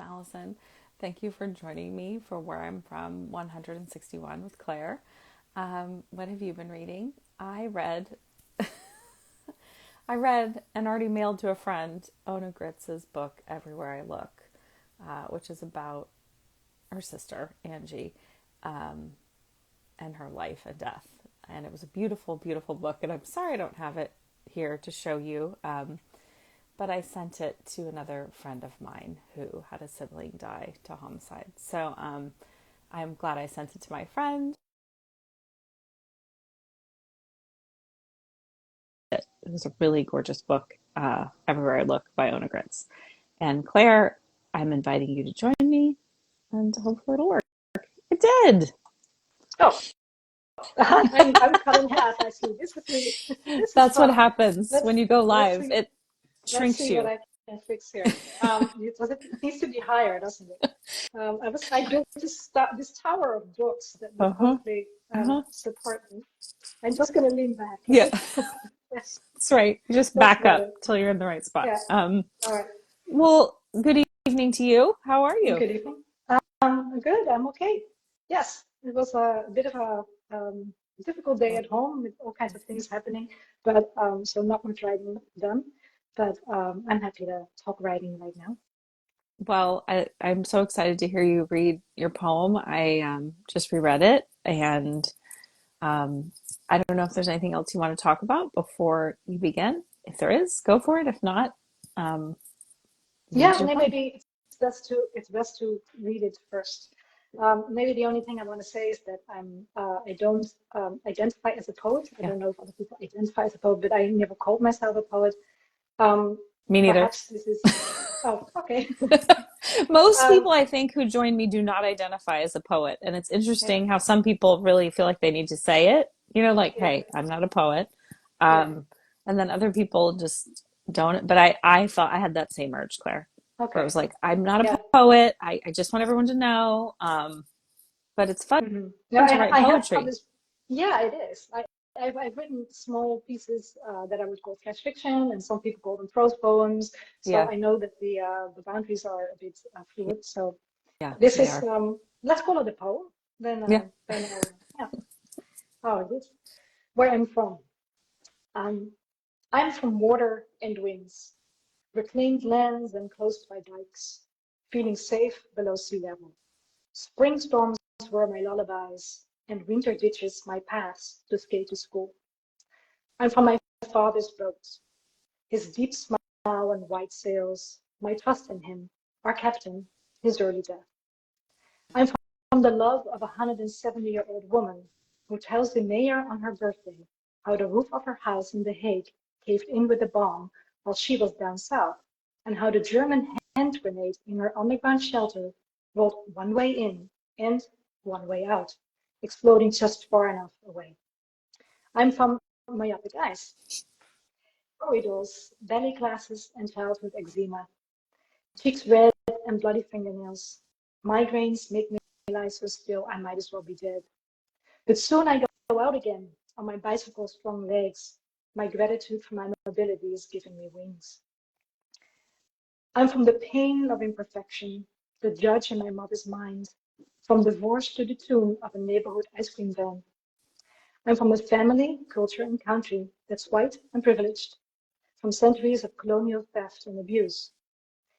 Allison. Thank you for joining me for Where I'm From 161 with Claire. What have you been reading? I read and already mailed to a friend Ona Gritz's book Everywhere I Look, which is about her sister Angie, and her life and death. And it was a beautiful, beautiful book. And I'm sorry I don't have it here to show you. But I sent it to another friend of mine who had a sibling die to homicide. So I'm glad I sent it to my friend. It was a really gorgeous book, Everywhere I Look by Ona Gritz. And Claire, I'm inviting you to join me, and hopefully it'll work. It did. Oh, I'm cut in half actually. This is That's what fun. happens when Let's you go let's live. see It let's shrinks see what you. I can fix here. It needs to be higher, doesn't it? I built this tower of books that would Uh huh. hopefully Uh huh. support me. I'm just gonna lean back, Yeah, right? Yes, that's right. You just that's back up better. till you're in the right spot. Yeah. All right. Well, good evening to you. How are you? Good evening. Good. I'm okay. Yes, it was a bit of a difficult day at home with all kinds of things happening, but so not much writing done. But I'm happy to talk writing right now. Well, I'm so excited to hear you read your poem. I just reread it, and um, I don't know if there's anything else you want to talk about before you begin. If there is, go for it. If not, um, we can Yeah, jump on. maybe it's best to read it first. Maybe the only thing I want to say is that I don't identify as a poet. I Yeah, don't know if other people identify as a poet, but I never called myself a poet. Um, me neither. Perhaps this is oh okay. Most Um, people, I think, who join me do not identify as a poet, and it's yeah, interesting how some people really feel like they need to say it. Like, yeah, "Hey, I'm not a poet," yeah. um, and then other people just don't. But I thought I had that same urge, Claire, where it was Okay. like, "I'm not a Yeah. poet. I just want everyone to know." But it's fun Yeah, to write I have poetry. published. Yeah, it is. I've written small pieces that I would call flash fiction, and some people call them prose poems. So Yeah, I know that the boundaries are a bit fluid. So yeah, this they is are. let's call it a poem. Yeah. Then yeah. Oh, it is. Where I'm from. Um, I'm from water and winds, reclaimed lands enclosed by dikes, feeling safe below sea level. Spring storms were my lullabies, and winter ditches my paths to skate to school. I'm from my father's boat, his deep smile and white sails, my trust in him, our captain, his early death. I'm from the love of a 170-year-old woman who tells the mayor on her birthday how the roof of her house in The Hague caved in with a bomb while she was down south, and how the German hand grenade in her underground shelter rolled one way in and one way out, exploding just far enough away. I'm from myopic eyes, corridors, ballet classes, and childhood eczema, cheeks red and bloody fingernails. Migraines make me lie so still I might as well be dead. But soon I go out again on my bicycle strong legs. My gratitude for my mobility is giving me wings. I'm from the pain of imperfection, the judge in my mother's mind, from divorce to the tune of a neighborhood ice cream van. I'm from a family, culture, and country that's white and privileged, from centuries of colonial theft and abuse.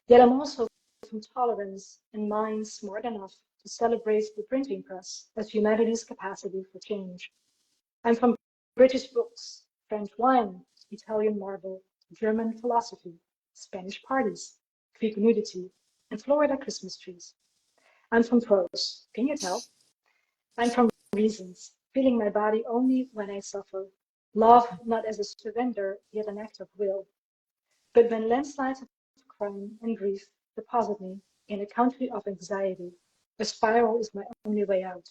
Yet I'm also from tolerance and minds smart enough to celebrate the printing press as humanity's capacity for change. I'm from British books, French wine, Italian marble, German philosophy, Spanish parties, Greek nudity, and Florida Christmas trees. I'm from prose, can you tell? I'm from reasons, feeling my body only when I suffer. Love not as a surrender, yet an act of will. But when landslides of crime and grief deposit me in a country of anxiety, a spiral is my only way out,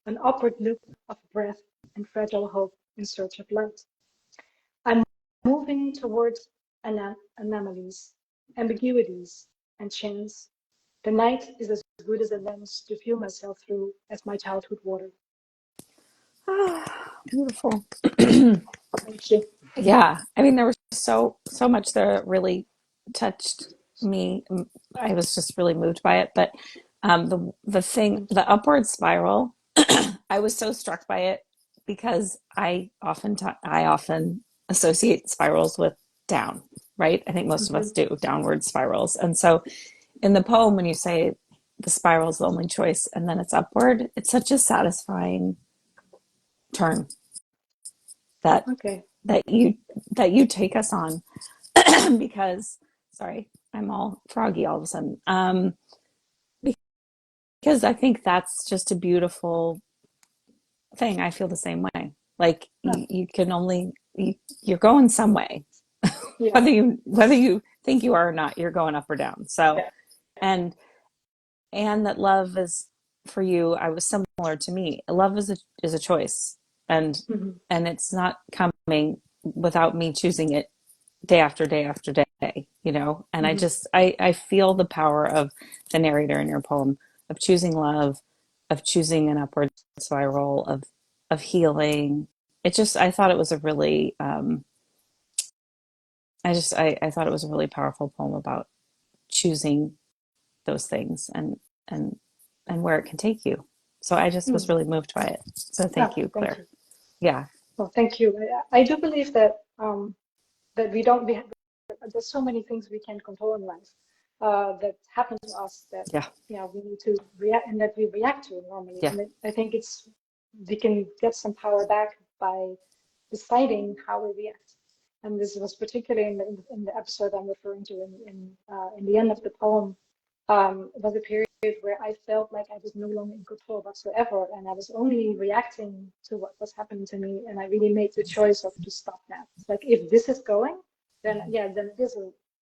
an upward loop of breath and fragile hope in search of light. I'm moving towards anomalies, ambiguities, and chance. The night is as good as a lens to view myself through as my childhood water. Ah, beautiful. Thank you. Yeah, I mean, there was so much there that really touched. me, I was just really moved by it. But the thing, the upward spiral, I was so struck by it because I often associate spirals with down, right? I think most of Mm-hmm. us do downward spirals. And so in the poem, when you say the spiral is the only choice and then it's upward, it's such a satisfying turn that Okay. that you that you take us on because sorry, I'm all froggy all of a sudden. Because I think that's just a beautiful thing. I feel the same way. Like Yeah. you can only you're going some way, Yeah. whether you think you are or not. You're going up or down. So Yeah. and and that love is for you. I was similar to me. Love is a choice, and Mm-hmm. and it's not coming without me choosing it day after day after day, you know? And Mm-hmm. I feel the power of the narrator in your poem of choosing love, of choosing an upward spiral, of healing. It just, I thought it was a really, I thought it was a really powerful poem about choosing those things and, and where it can take you. So I just was Mm. really moved by it. So thank Ah, you, thank Claire. you. Yeah. Well, thank you. I do believe that that we don't we, there's so many things we can control in life that happen to us that Yeah. yeah we need to react and that we react to normally. Yeah. And I think it's we can get some power back by deciding how we react. And this was particularly in the episode I'm referring to in the end of the poem. It was a period where I felt like I was no longer in control whatsoever, and I was only reacting to what was happening to me. And I really made the choice of to stop that. It's like if this is going, then yeah, then it is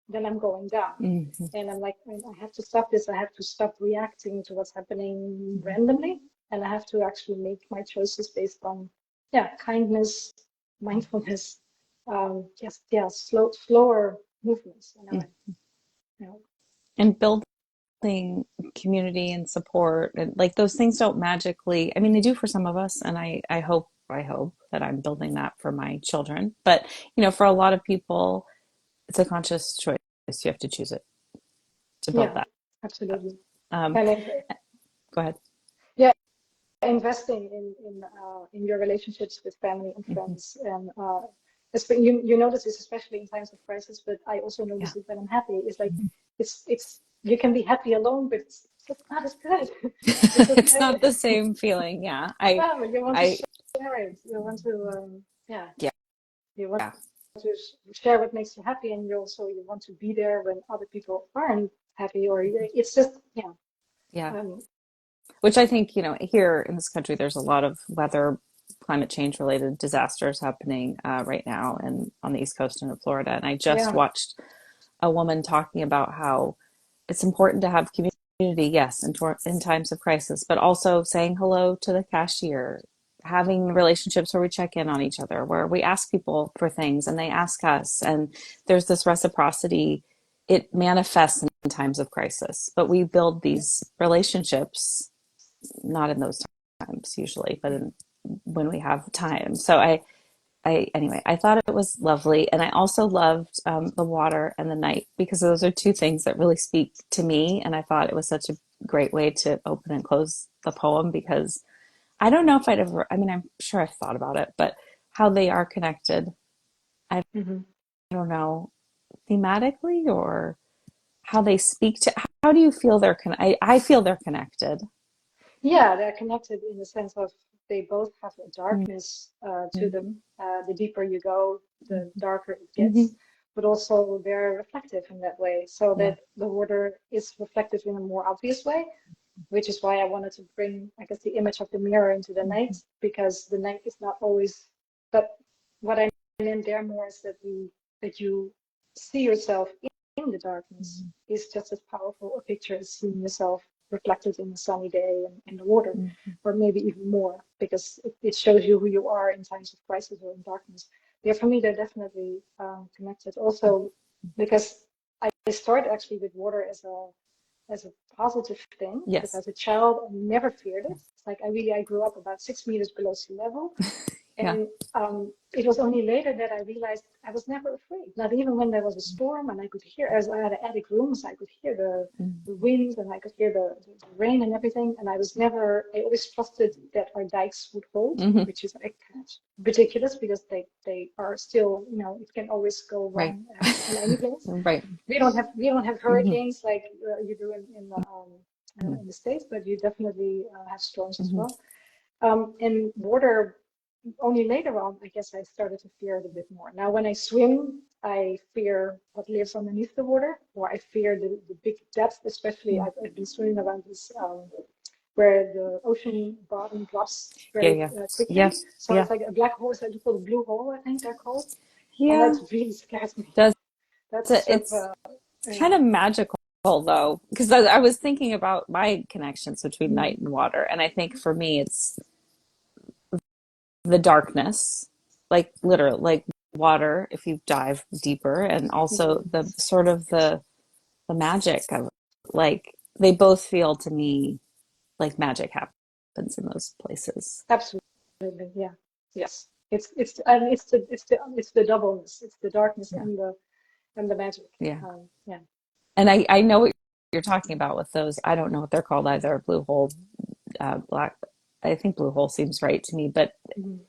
then I'm going down. Mm-hmm. And I'm like, I have to stop this. I have to stop reacting to what's happening randomly, and I have to actually make my choices based on yeah, kindness, mindfulness, just yeah, slower movements in a way. You know. And building community and support and like those things don't magically, I mean they do for some of us, and I hope that I'm building that for my children, but you know for a lot of people it's a conscious choice. You have to choose it to build Yeah, that. absolutely. um, And Go ahead. yeah, investing in your relationships with family and Mm-hmm. friends, and you notice this especially in times of crisis, but I also Yeah. notice it when I'm happy. It's like it's you can be happy alone, but it's just not as good because It's not the same feeling. Yeah. well, you want to I share it. You want to yeah, Yeah. you want Yeah. to share what makes you happy, and you want to be there when other people aren't happy, or it's just yeah. Yeah. Um, Which I think, you know, here in this country, there's a lot of weather, climate change related disasters happening right now and on the East Coast and in Florida. And I just yeah. watched a woman talking about how it's important to have community, yes, in times of crisis, but also saying hello to the cashier, having relationships where we check in on each other, where we ask people for things and they ask us. And there's this reciprocity. It manifests in times of crisis, but we build these relationships not in those times usually, but when we have time. So anyway, I thought it was lovely. And I also loved the water and the night because those are two things that really speak to me. And I thought it was such a great way to open and close the poem because I don't know if I'd ever, I mean, I'm sure I've thought about it, but how they are connected, I Mhm. don't know, thematically or how they speak to, how do you feel I feel they're connected. Yeah, they're connected in the sense of they both have a Mm-hmm. darkness to them. The deeper you go, the darker it Mm-hmm. gets, but also they're reflective in that way, so Yeah. that the water is reflective in a more obvious way, which is why I wanted to bring, I guess, the image of the mirror into the night, Mm-hmm. because the night is not always. But what I meant there more is that you see yourself in the darkness is just as powerful a picture as seeing yourself reflected in a sunny day and in the water, Mm-hmm. or maybe even more, because it shows you who you are in times of crisis or in darkness. Yeah, for me, they're definitely connected. Also, because I started actually with water as a positive thing, because Yes. as a child I never feared it. It's like I grew up about 6 meters below sea level, Yeah. And it was only later that I realized I was never afraid. Not even when there was a storm and I could hear, as I had attic rooms, I could hear Mm. the wind and I could hear the rain and everything. And I always trusted that our dikes would hold, Hmm. which is like kind of ridiculous because they are still, it can always go Right. wrong in any place. Right. We don't have Hmm. hurricanes like you do in the States, but you definitely have storms as Hmm. well. And water, only later on, I guess I started to fear it a bit more. Now, when I swim, I fear what lives underneath the water, or I fear the big depth, especially I've been swimming around this where the ocean bottom drops Yeah. very Yeah. quickly. Yes. So Yeah. it's like a black hole, so I call it blue hole, I think they're called. And Yeah. that really scares me. Does That's it, sort of, it's yeah. kind of magical though, because I was thinking about my connections between Mm, night and water, and I think for me it's the darkness, like literally, like water if you dive deeper, and also mm, the sort of the magic of like they both feel to me like magic happens in those places. absolutely, yeah. Yes. It's the doubleness. It's the darkness Yeah. and the magic. Yeah. Yeah. And I know what you're talking about with those. I don't know what they're called either. Blue hole, black. I think blue hole seems right to me, but Mhm.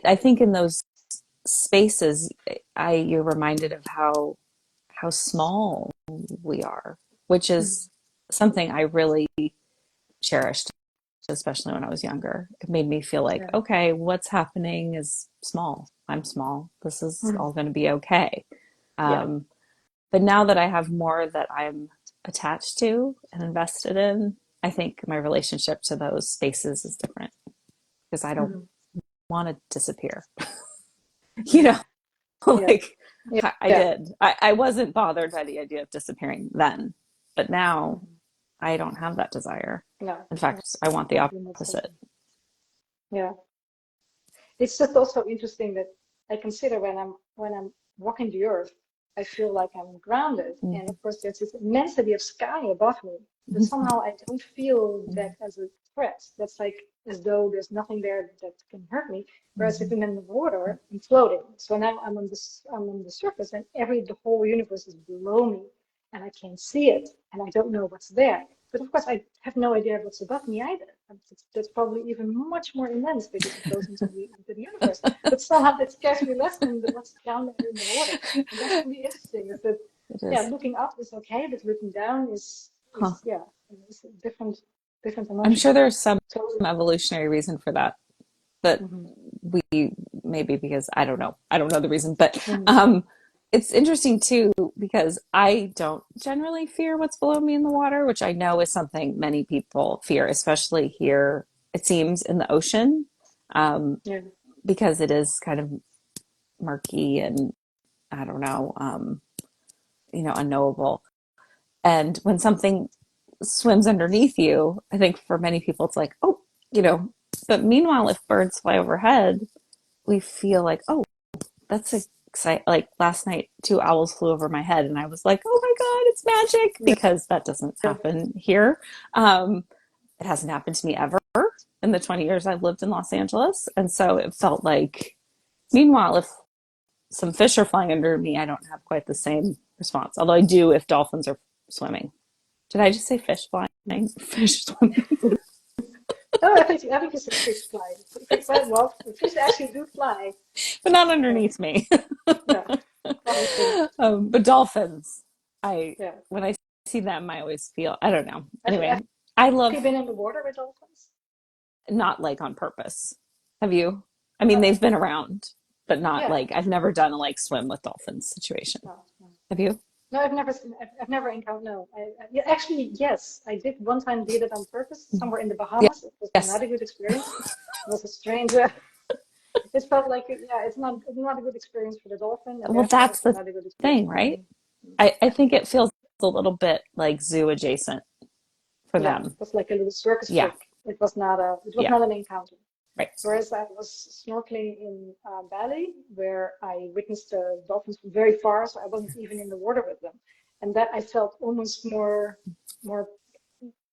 I think in those spaces, you're reminded of how small we are, which Mhm. is something I really cherished, especially when I was younger. It made me feel like, Yeah. okay, what's happening is small. I'm small. This is Mhm. all going to be okay. Yeah. Um, but now that I have more that I'm attached to and invested in, I think my relationship to those spaces is different because I don't Mhm. want to disappear. You Yeah. know, Yeah. like Yeah. I Yeah. did. I wasn't bothered by the idea of disappearing then, but now Mhm. I don't have that desire. No, In no, fact, I want the you're not opposite. certain. Yeah. It's just also interesting that I consider when I'm walking the earth, I feel like I'm grounded. And Mm-hmm. of course, there's this immensity of sky above me, but somehow I don't feel that as a threat. That's like as though there's nothing there that can hurt me. Whereas if Mm-hmm. I'm in the water, I'm floating. So now I'm on the surface, and the whole universe is below me, and I can't see it, and I don't know what's there. But of course, I have no idea what's above me either. That's probably even much more immense because it goes into the universe. But somehow that scares me less than what's down there in the water. And that's really interesting. Is that, It yeah, is. looking up is okay, but looking down Huh. yeah, it's a different I'm emotion. sure there's some Totally. evolutionary reason for that. That Hmm. we maybe because I don't know. I don't know the reason, but Hmm. um it's interesting too because I don't generally fear what's below me in the water, which I know is something many people fear, especially here, it seems, in the ocean, um, Yeah. because it is kind of murky and I don't know, unknowable. And when something swims underneath you, I think for many people it's like, oh, you know, but meanwhile, if birds fly overhead, we feel like, oh, that's exciting. Like last night, two owls flew over my head, and I was like, "Oh my god, it's magic!" Yeah. Because that doesn't happen here. It hasn't happened to me ever in the 20 years I've lived in Los Angeles, and so it felt like. Meanwhile, if some fish are flying under me, I don't have quite the same response. Although I do if dolphins are swimming. Did I just say fish flying? Fish swimming, Oh, I think you said fish fly. Well, fish actually do fly. but not Yeah. underneath me. Yeah. Probably. But dolphins, I Yeah. when I see them, I always feel I don't know. Have Anyway, I you love been in the water with dolphins? not like on purpose. Have you? I mean, they've been around, but not Yeah. like I've never done a like swim with dolphins situation. No, no. Have you? No, I've never encountered. No, yeah, actually, yes, I did one time did it on purpose somewhere in the Yeah. Bahamas. It was Yes. not a good experience. It was a strange. It felt like yeah, it's not a good experience for the dolphin, and Well, therefore that's it's the not a good experience thing, for right? me. I Yeah, think it feels a little bit like zoo adjacent for yeah, it them. was like a little circus Yeah. trick. It was Yeah. not an encounter. Right. Whereas I was snorkeling in Bali, where I witnessed the dolphins from very far, so I wasn't even in the water with them, and that I felt almost more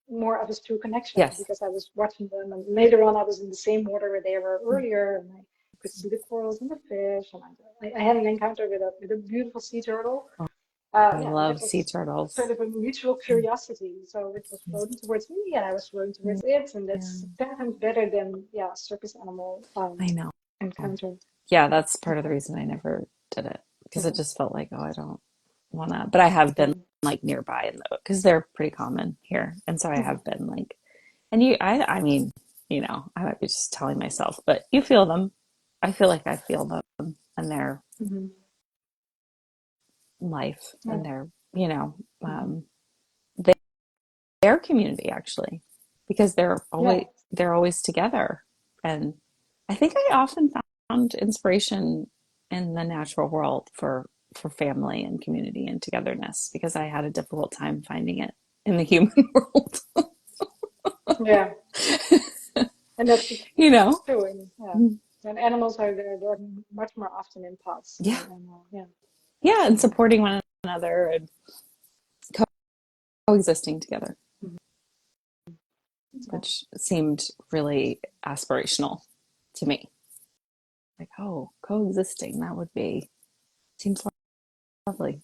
more of a true connection Yes. because I was watching them, and later on I was in the same water where they were earlier, and could see the corals and the fish, and I had an encounter with a beautiful sea turtle. Oh, I Yeah, and that love sea was sort turtles. of a mutual curiosity. So it was floating towards me, and I was floating towards it, and Yeah, that's 10 times better than yeah, circus animal I know. encounter. Yeah, that's part of the Yeah. reason I never did it because it Mhm. just felt like, oh, I don't want to. But I have been Mhm. like nearby in the because they're pretty common here, and so I have Mhm. been like, and I mean, I might be just telling myself, but you feel them. I feel like I feel them and their Mhm. life Yeah. and their, Mhm. um, their community actually, because Yeah. they're always together, and I think I often found inspiration in the natural world for family and community and togetherness because I had a difficult time finding it in the human world. Yeah. And that's you know, true. And yeah. And animals are there, they're much more often in pods. yeah, And yeah. yeah, and Mhm. supporting one another and coexisting together, Mhm. Yeah. which seemed really aspirational to me. Like, oh, coexisting, that would be seems lovely.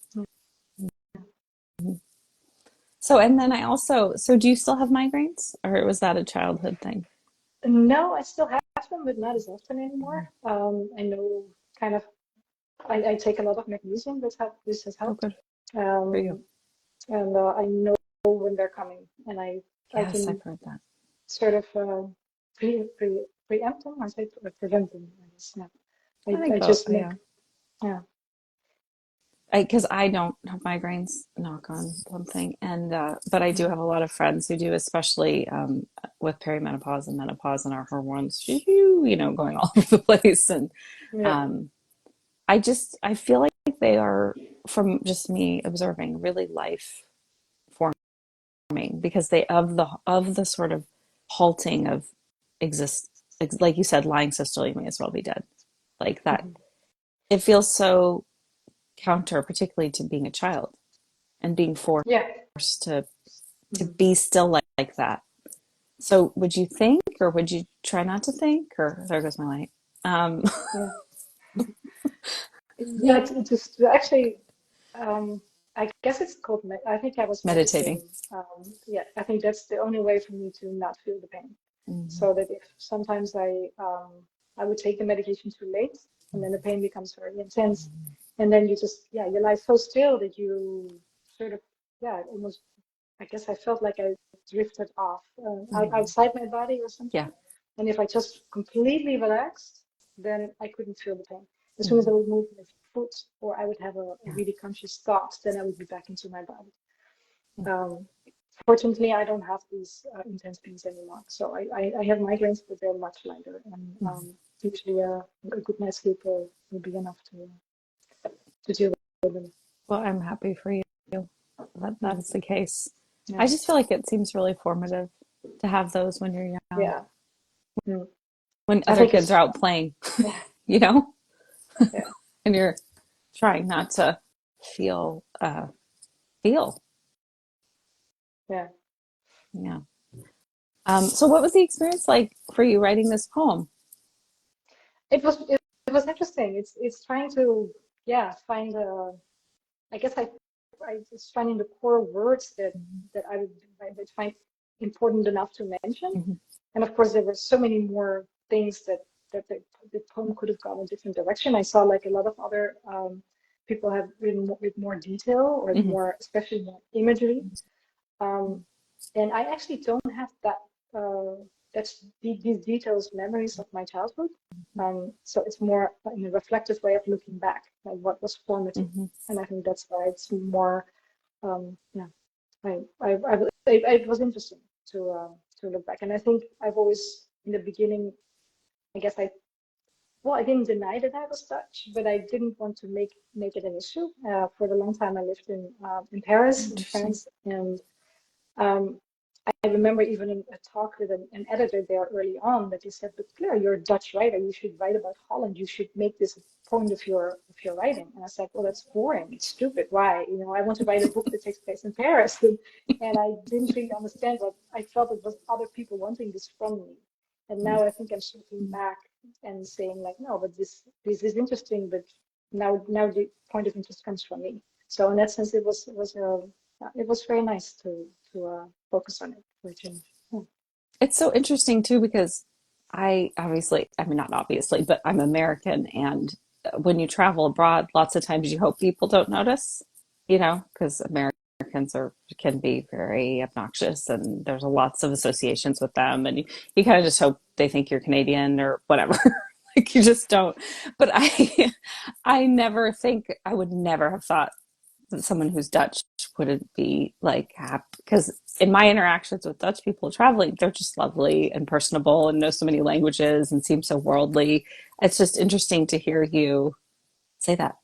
So, and then I also, so do you still have migraines or was that a childhood thing? No, I still have them, but not as often anymore. I know kind of I take a lot of magnesium. This has Oh, helped. good for you. Um, and I know when they're coming, and I Yes, can I've heard that. sort of preempt them. I say prevent them. I guess. Yeah. I think I both, just make yeah. yeah. Because I don't have migraines, knock on something, and but I do Mhm. have a lot of friends who do, especially with perimenopause and menopause and our hormones, going all over the place. And Yeah. um, I feel like they are, from just me observing, really life forming because they of the sort of halting of exist, like you said, lying sister, you may as well be dead, like that. Mhm. It feels so counter, particularly to being a child and being forced Yeah. to Mhm. be still like that. So would you think, or would you try not to think, or there goes my light? Um, Yeah. Yeah. It's just actually. Um, I guess it's called, I think I was meditating. meditating. Yeah, I think that's the only way for me to not feel the pain. Mm-hmm. So that if sometimes I would take the medication too late and then the pain becomes very intense. And then you just, yeah, you lie so still that you sort of, yeah, almost, I guess I felt like I drifted off Mm-hmm. outside my body or Yeah. something. And if I just completely relaxed, then I couldn't feel the pain. As soon as I Mm-hmm. would move my foot or I would have a Yeah. really conscious thought, then I would be back into my body. Mm-hmm. Um, Fortunately, I don't have these intense pains anymore. So I have migraines, but they're much lighter. And usually a good night's sleep will be enough to deal with them. Well, I'm happy for you that Mhm. that's the case. I Yeah. just feel like it seems really formative to have those when you're young, Yeah. Mm. when I other think kids it's, are out playing, yeah. you know, Yeah. and you're trying not to feel feel. Yeah. Yeah. So what was the experience like for you writing this poem? It was interesting. It's trying to yeah find I guess I was finding the core words that I would find important enough to mention. Mm-hmm. And of course, there were so many more things that the poem could have gone a different direction. I saw like a lot of other people have written with more detail or Mm-hmm. more, especially more imagery. Um, and I actually don't have that these details memories of my childhood. So it's more in a reflective way of looking back, like what was formative. Mm-hmm. And I think that's why it's more yeah. It was interesting to look back, and I think I've always in the beginning, I guess I didn't deny that I was Dutch, but I didn't want to make it an issue. For the long time, I lived in Paris, in Interesting. France, and um, I remember even a talk with an editor there early on that he said, "But Claire, you're a Dutch writer. You should write about Holland. You should make this a point of your writing." And I said, "Well, that's boring. It's stupid. Why? You know, I want to write a book that takes place in Paris." And I didn't really understand what I felt it was other people wanting this from me. And now I think I'm circling back and saying like, no, but this is interesting, but now the point of interest comes from me. So in that sense, it was very nice to focus on it for a change. Yeah. It's so interesting too because I obviously, I mean, not obviously, but I'm American. And when you travel abroad, lots of times you hope people don't notice, because Americans can be very obnoxious and there's lots of associations with them. And you kind of just hope they think you're Canadian or whatever. Like you just don't. But I never think, I would never have thought someone who's Dutch wouldn't be like happy because in my interactions with Dutch people traveling, they're just lovely and personable and know so many languages and seem so worldly. It's just interesting to hear you say that.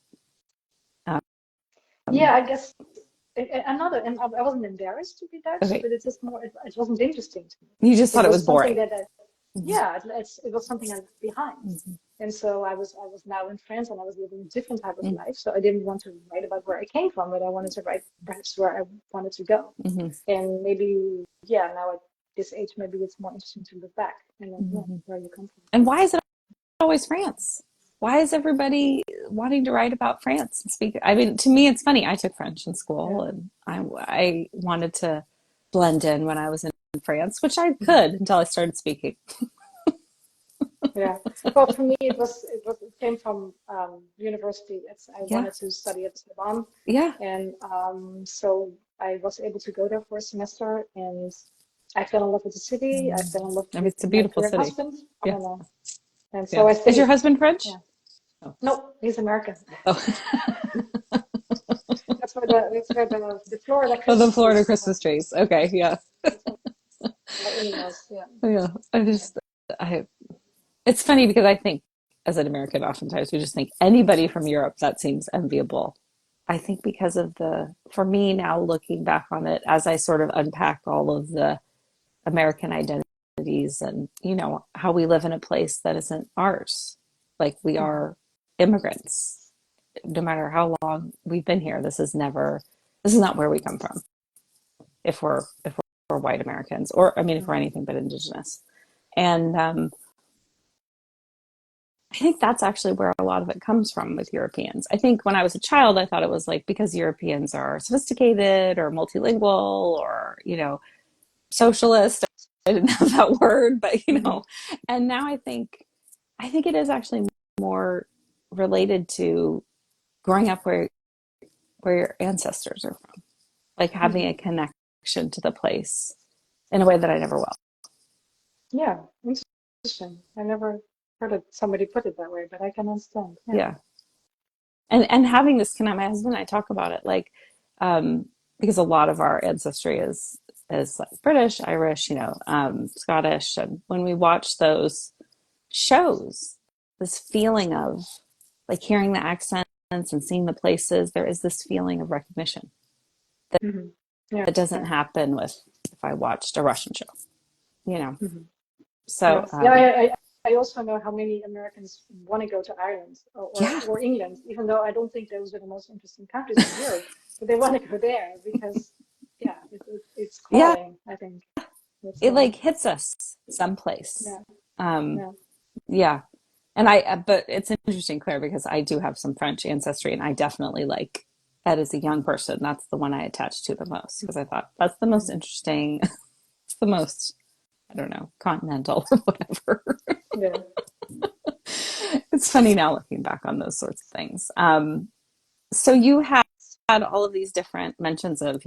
Yeah, Um, I guess another, and I wasn't embarrassed to be Dutch, okay, but it's just more, it wasn't interesting to me. you just thought It it was was something boring. that Mhm, yeah, it was something I left behind. mhm, And so I was now in France and I was living a different type of mhm, life. So I didn't want to write about where I came from, but I wanted to write perhaps where I wanted to go. mhm, And maybe, yeah, now at this age, maybe it's more interesting to look back and then, yeah, mhm. where you come from. And why is it always France? Why is everybody wanting to write about France and speak? I mean, to me, it's funny. I took French in Yeah. school, and I wanted to blend in when I was in France, which I Mhm. could until I started speaking. Yeah. Well, for me, it came from university. I Yeah, wanted to study at Sorbonne, yeah. and so I was able to go there for a semester, and I fell in love with the city. I fell in love I mean, with it's a my beautiful current city. husband, Yeah, and so yeah. I Is your stayed. husband French? Yeah. Oh, No, he's American. oh, That's where the Florida oh, the Christmas trees Florida come from. Christmas trees. Okay, yeah, That's what my in-laws. Yeah. yeah. Yeah. I. It's funny because I think, as an American, oftentimes we just think anybody from Europe that seems enviable. I think because of for me now looking back on it, as I sort of unpack all of the American identities and, how we live in a place that isn't ours. Like we Mhm. are immigrants. No matter how long we've been here, this is not where we come from if we're white Americans, or I mean, if we're Mhm. anything but indigenous. And I think that's actually where a lot of it comes from with Europeans. I think when I was a child, I thought it was like because Europeans are sophisticated or multilingual or, socialist. I didn't have that word, but Mhm. and now I think it is actually more related to growing up where your ancestors are from, like having Mhm. a connection to the place in a way that I never will. Yeah. Interesting. I never heard it, somebody put it that way, but I can understand. Yeah. Yeah. And having this connect, my husband and I talk about it like um because a lot of our ancestry is like British, Irish, Scottish, and when we watch those shows, this feeling of like hearing the accents and seeing the places, there is this feeling of recognition that, Mhm. Yeah. that doesn't happen with if I watched a Russian show, you know. Mhm. So Yes. Yeah. I also know how many Americans want to go to Ireland yeah, or England, even though I don't think those are the most interesting countries in Europe, but they want to go there because, yeah, it's yeah, calling, I think. It's it like hits us someplace. yeah, Um, yeah. yeah, but it's interesting, Claire, because I do have some French ancestry, and I definitely like that as a young person. That's the one I attached to the most because I thought that's the most Mhm. interesting. It's the most, I don't know, continental or whatever. Yeah. It's funny now looking back on those sorts of things. So you had all of these different mentions of,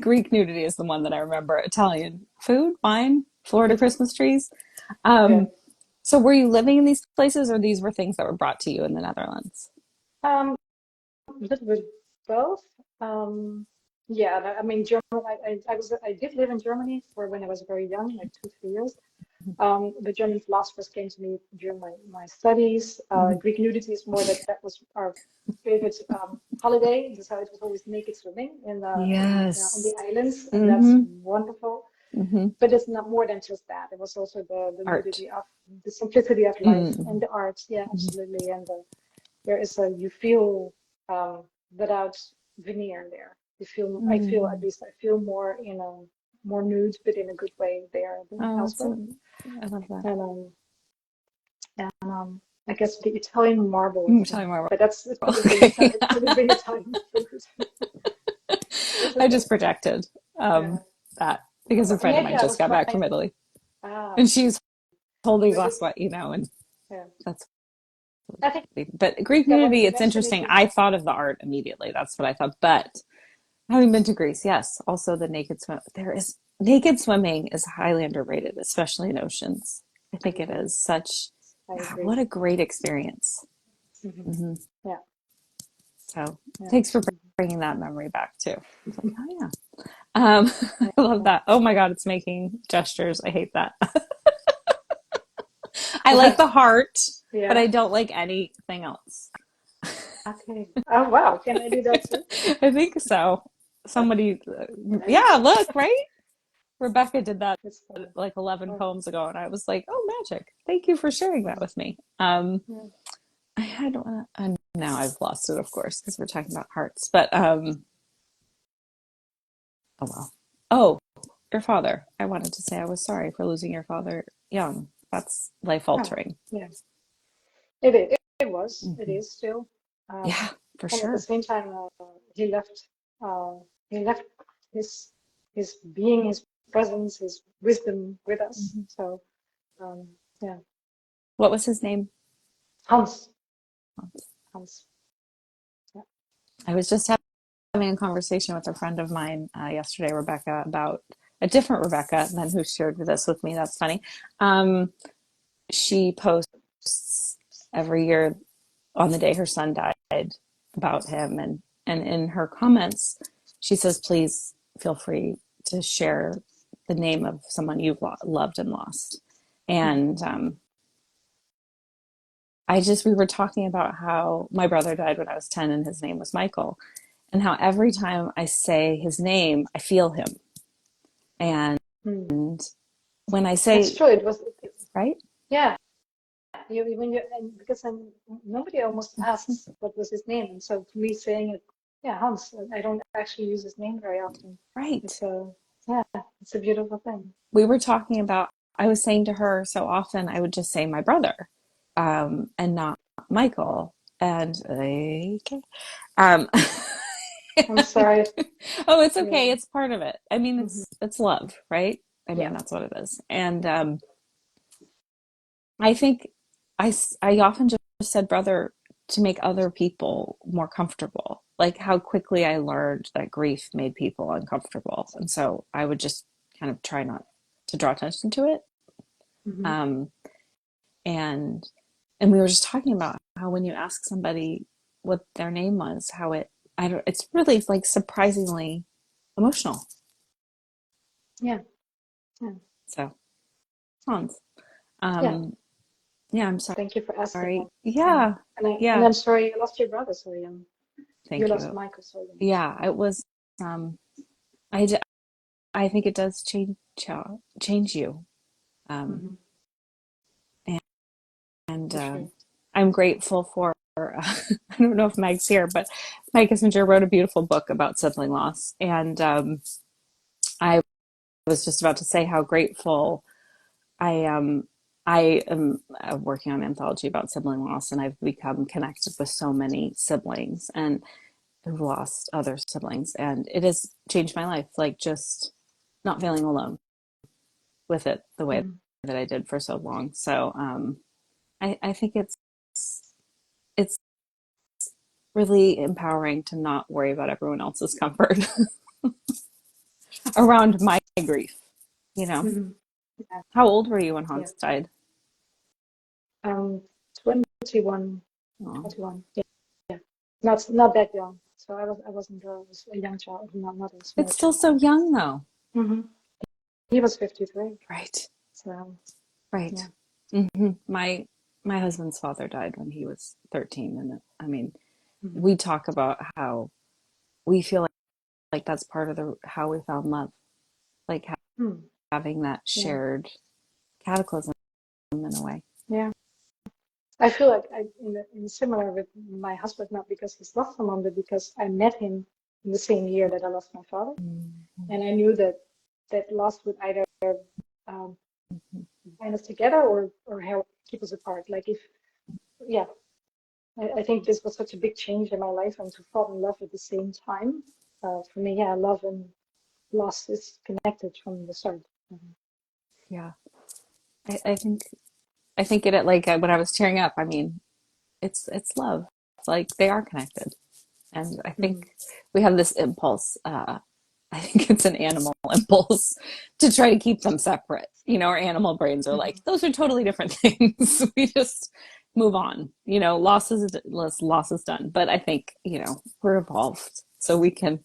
Greek nudity is the one that I remember. Italian food, wine, Florida Christmas trees. Yeah. Um, so were you living in these places, or these were things that were brought to you in the Netherlands? A little bit both. Um, yeah, I mean, I did live in Germany for when I was very young, like 2, 3 years. The German philosophers came to me during my studies. Mm-hmm. Greek nudity is more that was our favorite holiday. So it was always naked swimming on the Yes. islands, and that's Mm-hmm. wonderful. Mm-hmm. But it's not more than just that. It was also the Art. nudity of the simplicity of life Mm-hmm. and the art. Yeah, absolutely. And there is you feel without veneer there. You feel, I feel, at Mm-hmm. least I feel more more nude, but in a good way there than Oh, elsewhere. I love that. And I guess the Italian marble Tell me thing, more. but it could have been Okay. it could have been Italian food. That's I okay. just projected Yeah. that because a friend of Maybe mine I just was got back trying. from Italy Ah, and she's holding a but glass of wine, and yeah. that's, I think but Greek that what nudity, it's eventually interesting. came I out. thought of the art immediately. That's what I thought. But having been to Greece, yes, also the naked swim. There is naked swimming is highly underrated, especially in oceans. I I think it agree. is such, I yeah, agree. what a great experience. Hmm. Hmm. Yeah. So Yeah. thanks for Hmm. bringing that memory back too. It's like, oh yeah. Um, I love Yeah. that. Oh my God, it's making gestures. I hate that. I like What? the heart, but I Yeah. don't like anything else. Okay. Oh wow. Can I do that too? I think so. Somebody, Nice. yeah, look, right? Rebecca did that It's funny. like 11 Oh. poems ago, and I was like, oh, magic. Thank you for sharing that Mhm. with me. Yeah. I had one, and now I've lost it, of course, because we're talking about hearts, but oh well. Oh, your father. I wanted to say I was sorry for losing your father young. That's life Oh. altering. Yeah. It is. It was. It Hmm. is still. Um, Yeah, for and at the sure. same time, he left. He left his his being, his presence, his wisdom with us. Hmm. So yeah, What was his name? Hans. Hans. Yeah. I was just having a conversation with a friend of mine yesterday, Rebecca, about a different Rebecca than who shared this with me. That's funny. Um, she posts every year on the day her son died about him, and in her comments, she says, "Please feel free to share the name of someone you've loved and lost." Mhm. And we were talking about how my brother died when I was 10, and his name was Michael, and how every time I say his name, I feel him. And Hmm. when I That's say, true. It was. right? Yeah. When you and because nobody almost asks what was his name, and so for me saying it, yeah, Hans. I don't actually use his name very often. Right. It's yeah, it's a beautiful thing. We were talking about, I was saying to her so often I would just say my brother, and not Michael. And okay. Um, I'm sorry. oh, it's okay. Yeah. It's part of it. I mean, Hmm. it's love, right? I Yeah. mean, that's what it is. And I think I often just said brother to make other people more comfortable. Like how quickly I learned that grief made people uncomfortable. And so I would just kind of try not to draw attention to it. Hmm. Um, and and we were just talking about how when you ask somebody what their name was, how I don't it's really like surprisingly emotional. Yeah. Yeah. So Hans. Yeah. Um, yeah, I'm Thank you for asking sorry. that. Yeah. Yeah, And yeah. I'm sorry you lost your brother so young. You Thank lost you. Michael so young. So. Yeah, it was um I, I think it does change you. Um, Hmm. and and For sure. I'm grateful for I don't know if Meg's here, but Meg Kissinger wrote a beautiful book about sibling loss, and I was just about to say how grateful I am. I am working on an anthology about sibling loss, and I've become connected with so many siblings and who've lost other siblings, and it has changed my life. Like just not feeling alone with it the way Hmm. that I did for so long. So I think it's really empowering to not worry about everyone else's comfort around my grief. You know, Hmm. Yeah. how old were you when Yeah. Hans died? Um, 21, Oh, 21. Yeah. Yeah. Not that young. So I wasn't I was a young child, not a small it's still child. so young though. Hmm. He was 53. Right, So right. yeah. My husband's father died when he was 13, and I mean, Hmm. we talk about how we feel like that's part of the how we found love, like Hmm. having that Yeah. shared cataclysm in a way. Yeah. I feel like in similar with my husband, not because he's lost someone, but because I met him in the same year that I lost my father. Mm-hmm. And I knew that that loss would either um, bind us together or help keep us apart. Like if, yeah, I think this was such a big change in my life and to fall in love at the same time. For me, yeah, love and loss is connected from the start. Yeah. I think it like when I was tearing up, I mean, it's love. It's like they are connected. And I think Mhm. we have this impulse, I think it's an animal impulse to try to keep them separate. Our animal brains are like, Mhm. those are totally different things. We just move on. Loss is done. But I think, we're evolved. So we can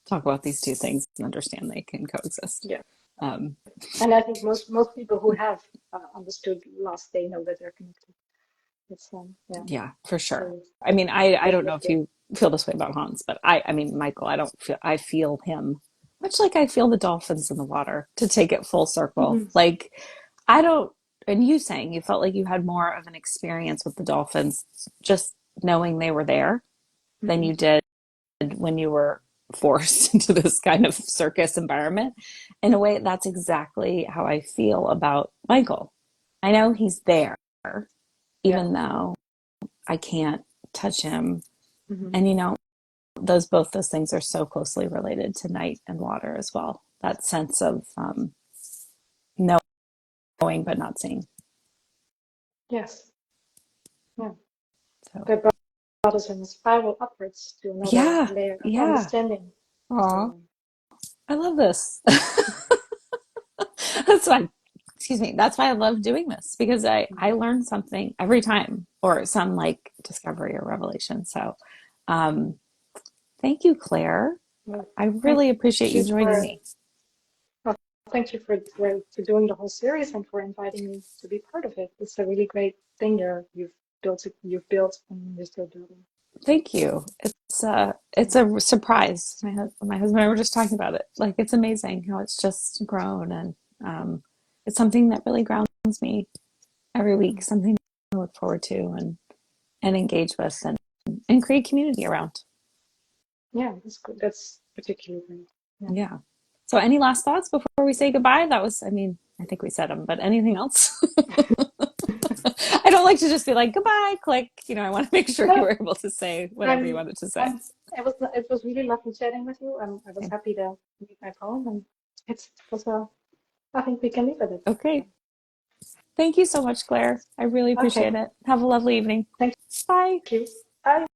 talk about these two things and understand they can coexist. Yeah. Um, And I think most people who have understood loss, they know that they're connected. It's yeah. yeah, for sure. So I mean, I they don't know get if there. you feel this way about Hans, but I mean, Michael, I feel him much like I feel the dolphins in the water, to take it full circle. Mhm. Like, I don't, and you saying you felt like you had more of an experience with the dolphins just knowing they were there than Mhm. you did when you were forced into this kind of circus environment. In a way, that's exactly how I feel about Michael. I know he's there, Yeah. even though I can't touch him. Mhm. And both those things are so closely related to night and water as well. That sense of knowing but not seeing. Yes. Yeah. So They brought us in a spiral upwards to another yeah, layer of yeah. understanding. Aw, So I love this. That's why, excuse me. That's why I love doing this, because I mhm. learn something every time, or some like discovery or revelation. So, um, thank you, Claire. Well, I thank really appreciate you you joining for me. well, thank you for doing the whole series and for inviting me to be part of it. It's a really great thing you've built and you're still building. Thank you. It's So, a surprise. My husband and I were just talking about it. Like, it's amazing how it's just grown, and um, it's something that really grounds me every week. mm, Something to look forward to and engage with, and create community around. yeah, that's good. That's particularly great. Yeah. Yeah. So, any last thoughts before we say goodbye? That was, I mean, I think we said them, but anything else? I don't like to just be like goodbye, click. I want to make sure you No, were able to say whatever you I'm wanted to say. I'm it was really lovely chatting with you. I was Okay. happy to meet my poem and it was I think we can leave it at it. Okay. Thank you so much, Claire. I really appreciate Okay. it. Have a lovely evening. Thank Bye. you. Bye.